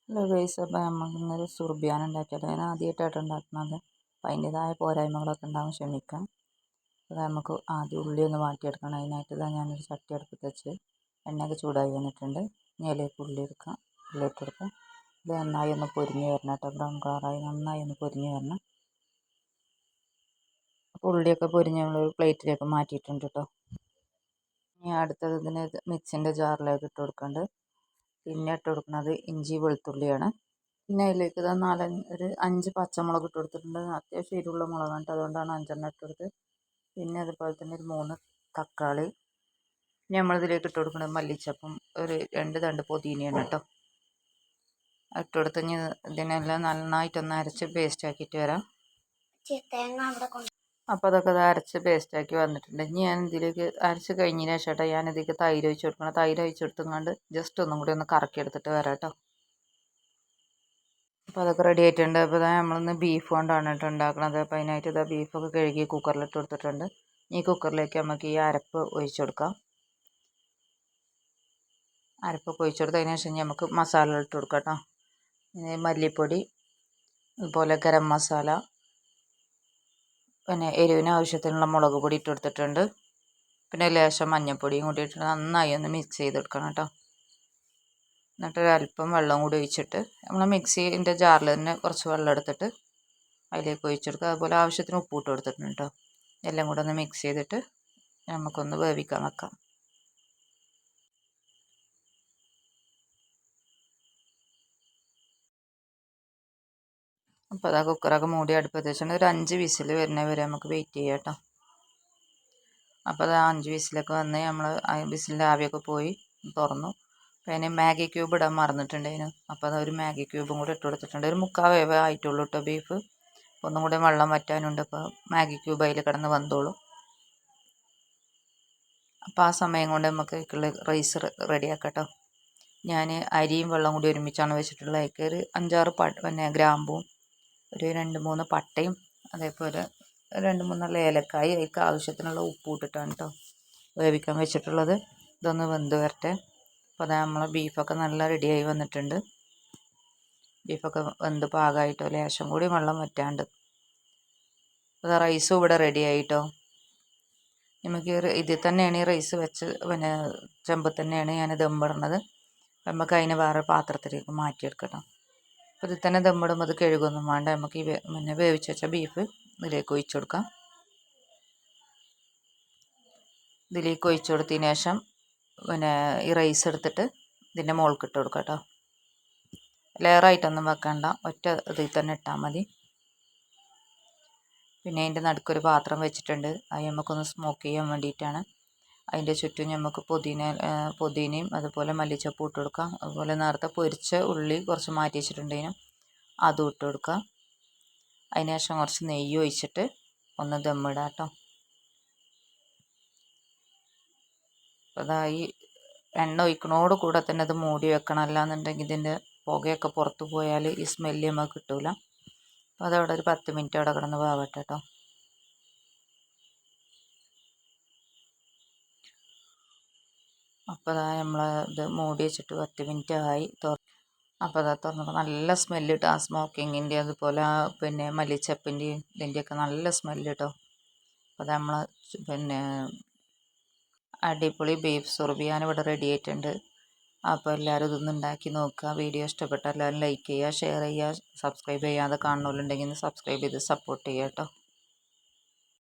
Hello guys, അപ്പോൾ നമുക്കിന്നൊരു സുർബിയാൻ ഉണ്ടാക്കിയത്. ഞാൻ ആദ്യമായിട്ടാണ് ഉണ്ടാക്കുന്നത്. അപ്പോൾ അതിൻ്റേതായ പോരായ്മകളൊക്കെ ഉണ്ടാകും, ക്ഷമിക്കാം. അപ്പോൾ നമുക്ക് ആദ്യം ഉള്ളി ഒന്ന് വാട്ടിയെടുക്കണം. അതിനായിട്ട് ഞാനൊരു ചട്ടി അടുപ്പത്ത് വെച്ച് എണ്ണയൊക്കെ ചൂടായി വന്നിട്ടുണ്ട്. ഇനി അതിലേക്ക് ഉള്ളി എടുക്കാം, ഉള്ളി ഇട്ടെടുക്കാം. ഇത് നന്നായി ഒന്ന് പൊരിഞ്ഞ് വരണം കേട്ടോ. ബ്രൗൺ കളറായി നന്നായി ഒന്ന് പൊരിഞ്ഞ് വരണം. അപ്പോൾ ഉള്ളിയൊക്കെ പൊരിഞ്ഞ് നമ്മളൊരു പ്ലേറ്റിലേക്ക് മാറ്റിയിട്ടുണ്ട് കേട്ടോ. ഇനി അടുത്തത് ഇതിന് മിക്സിൻ്റെ ജാറിലേക്ക് ഇട്ട് കൊടുക്കേണ്ടത്. പിന്നെ ഇട്ട് കൊടുക്കുന്നത് ഇഞ്ചി വെളുത്തുള്ളിയാണ്. പിന്നെ അതിലേക്ക് ഒരു 5 പച്ചമുളക് ഇട്ട് കൊടുത്തിട്ടുണ്ട്. അത്യാവശ്യം എരിവുള്ള മുളകാണ് കേട്ടോ, അതുകൊണ്ടാണ് 5 ഇട്ട് കൊടുത്തത്. പിന്നെ അതുപോലെ തന്നെ ഒരു 3 തക്കാളി. പിന്നെ നമ്മളിതിലേക്ക് ഇട്ട് കൊടുക്കുന്നത് മല്ലിച്ചപ്പും ഒരു 2 തണ്ട് പുതിനയാണ് കേട്ടോ. ഇട്ട് കൊടുത്ത് ഇതിനെല്ലാം നന്നായിട്ടൊന്ന് അരച്ച് പേസ്റ്റ് ആക്കിയിട്ട് വരാം. അപ്പോൾ അതൊക്കെ അരച്ച് പേസ്റ്റാക്കി വന്നിട്ടുണ്ട്. ഇനി ഞാൻ ഇതിലേക്ക് അരച്ച് കഴിഞ്ഞതിന് ശേഷം ഞാനിതിലേക്ക് തൈര് ഒഴിച്ച് കൊടുക്കണം. തൈര് ഒഴിച്ച് കൊടുത്തുകൊണ്ട് ജസ്റ്റ് ഒന്നും കൂടി ഒന്ന് കറക്കി എടുത്തിട്ട് വരാം കേട്ടോ. അപ്പോൾ അതൊക്കെ റെഡി ആയിട്ടുണ്ട്. അപ്പോൾ നമ്മളിന്ന് ബീഫ് കൊണ്ടാണ് കേട്ടോ ഉണ്ടാക്കുന്നത്. അപ്പോൾ അതിനായിട്ട് ബീഫൊക്കെ കഴുകി കുക്കറിലിട്ട് കൊടുത്തിട്ടുണ്ട്. ഈ കുക്കറിലേക്ക് നമുക്ക് ഈ അരപ്പ് ഒഴിച്ച് കൊടുക്കാം. അരപ്പൊക്കെ ഒഴിച്ച് കൊടുത്തതിന് ശേഷം നമുക്ക് മസാല ഇട്ട് കൊടുക്കാം കേട്ടോ. മല്ലിപ്പൊടി, അതുപോലെ ഗരം മസാല, പിന്നെ എരിവിന് ആവശ്യത്തിനുള്ള മുളക് പൊടി ഇട്ട് കൊടുത്തിട്ടുണ്ട്. പിന്നെ ലേശം മഞ്ഞൾപ്പൊടിയും കൂടി ഇട്ടിട്ട് നന്നായി ഒന്ന് മിക്സ് ചെയ്തെടുക്കണം കേട്ടോ. എന്നിട്ട് ഒരല്പം വെള്ളം കൂടി ഒഴിച്ചിട്ട് നമ്മൾ മിക്സിൻ്റെ ജാറിൽ തന്നെ കുറച്ച് വെള്ളം എടുത്തിട്ട് അതിലേക്ക് ഒഴിച്ചെടുക്കുക. അതുപോലെ ആവശ്യത്തിന് ഉപ്പ് ഇട്ട് കൊടുത്തിട്ടുണ്ട് കേട്ടോ. എല്ലാം കൂടെ ഒന്ന് മിക്സ് ചെയ്തിട്ട് നമുക്കൊന്ന് വേവിക്കാൻ വെക്കാം. അപ്പോൾ കുക്കറൊക്കെ മൂടി അടുപ്പത്ത് വെച്ചിട്ട് ഒരു 5 വിസിൽ വരുന്നവരെ നമുക്ക് വെയിറ്റ് ചെയ്യാം കേട്ടോ. അപ്പോൾ 5 വിസിലൊക്കെ വന്ന് നമ്മൾ വിസിലിൻ്റെ ആവിയൊക്കെ പോയി തുറന്നു. അപ്പോൾ അതിന് മാഗി ക്യൂബ് ഇടാൻ മറന്നിട്ടുണ്ടായിരുന്നു. അപ്പോൾ ഒരു മാഗി ക്യൂബും കൂടെ ഇട്ട് കൊടുത്തിട്ടുണ്ട്. ഒരു 3/4 വേവ് ആയിട്ടുള്ളൂ കേട്ടോ ബീഫ്. ഒന്നും കൂടെ വെള്ളം വറ്റാനുണ്ട്. അപ്പോൾ മാഗി ക്യൂബ് അതിൽ കിടന്ന് വന്നോളും. അപ്പോൾ ആ സമയം കൊണ്ട് നമുക്ക് റൈസ് റെഡിയാക്കാം കേട്ടോ. ഞാൻ അരിയും വെള്ളം കൂടി ഒരുമിച്ചാണ് വെച്ചിട്ടുള്ളത്. അതിലേക്ക് ഒരു 5-6 ഗ്രാമ്പും ഒരു 2-3 പട്ടയും അതേപോലെ 2-3 ഏലക്കായി അതിലേക്ക് ആവശ്യത്തിനുള്ള ഉപ്പ് ഇട്ടിട്ടാണ് കേട്ടോ വേവിക്കാൻ വെച്ചിട്ടുള്ളത്. ഇതൊന്ന് വെന്ത് വരട്ടെ. അപ്പോൾ നമ്മളെ ബീഫൊക്കെ നല്ല റെഡിയായി വന്നിട്ടുണ്ട്. ബീഫൊക്കെ വെന്ത് പാകമായിട്ടോ, ലേശം കൂടി വെള്ളം വറ്റാണ്ട്. അപ്പോൾ റൈസും ഇവിടെ റെഡി ആയിട്ടോ. നമുക്ക് ഇതിൽ തന്നെയാണ് ഈ റൈസ് വെച്ച് ചെമ്പിൽ തന്നെയാണ് ഞാൻ ദമ്മിടുന്നത്. നമുക്ക് അതിനെ വേറെ പാത്രത്തിലേക്ക് മാറ്റിയെടുക്കണം. അപ്പോൾ ഇതിൽ തന്നെ ദമ്മിടുമ്പോൾ അത് കഴുകൊന്നും വേണ്ട. നമുക്ക് ഈ വേവിച്ച് വെച്ച ബീഫ് ഇതിലേക്ക് ഒഴിച്ചു കൊടുക്കാം. ഇതിലേക്ക് ഒഴിച്ചു കൊടുത്തതിന് ശേഷം ഈ റൈസ് എടുത്തിട്ട് ഇതിൻ്റെ മുകൾക്ക് ഇട്ട് കൊടുക്കാം കേട്ടോ. ലെയറായിട്ടൊന്നും വെക്കണ്ട, ഒറ്റ ഇതിൽ തന്നെ ഇട്ടാൽ മതി. പിന്നെ അതിൻ്റെ നടുക്കൊരു പാത്രം വെച്ചിട്ടുണ്ട്. അത് നമുക്കൊന്ന് സ്മോക്ക് ചെയ്യാൻ വേണ്ടിയിട്ടാണ്. അതിൻ്റെ ചുറ്റും നമുക്ക് പുതിനയും അതുപോലെ മല്ലിച്ചപ്പും ഇട്ട് കൊടുക്കാം. അതുപോലെ നേരത്തെ പൊരിച്ച ഉള്ളി കുറച്ച് മാറ്റി വെച്ചിട്ടുണ്ടെങ്കിലും അതും ഇട്ട് കൊടുക്കാം. അതിന് ശേഷം കുറച്ച് നെയ്യ് ഒഴിച്ചിട്ട് ഒന്ന് ദമ്മിടാം കേട്ടോ. അപ്പോൾ ഈ എണ്ണ ഒഴിക്കണോട് കൂടെ തന്നെ അത് മൂടി വെക്കണം. അല്ലാന്നുണ്ടെങ്കിൽ ഇതിൻ്റെ പുകയൊക്കെ പുറത്ത് പോയാൽ ഈ സ്മെല്ല് നമുക്ക് കിട്ടില്ല. അപ്പോൾ അതവിടെ ഒരു 10 മിനിറ്റ് അവിടെ കിടന്ന് വേവട്ടെ കേട്ടോ. അപ്പോൾ നമ്മൾ ഇത് മൂടി വെച്ചിട്ട് 10 മിനിറ്റ് ആയി. അപ്പോൾ അത് തുറന്നപ്പോൾ നല്ല സ്മെല്ല് കിട്ടും. ആ സ്മോക്കിങ്ങിൻ്റെ അതുപോലെ മല്ലിച്ചപ്പിൻ്റെയും ഇതിൻ്റെയൊക്കെ നല്ല സ്മെല്ല് കേട്ടോ. അപ്പോൾ നമ്മൾ അടിപൊളി ബീഫ് സുർബിയാൻ ഇവിടെ റെഡി ആയിട്ടുണ്ട്. അപ്പോൾ എല്ലാവരും ഇതൊന്ന് ഉണ്ടാക്കി നോക്കുക. വീഡിയോ ഇഷ്ടപ്പെട്ടാൽ എല്ലാവരും ലൈക്ക് ചെയ്യുക, ഷെയർ ചെയ്യുക, സബ്സ്ക്രൈബ് ചെയ്യാതെ കാണുന്നവരുണ്ടെങ്കിൽ സബ്സ്ക്രൈബ് ചെയ്ത് സപ്പോർട്ട് ചെയ്യുക കേട്ടോ.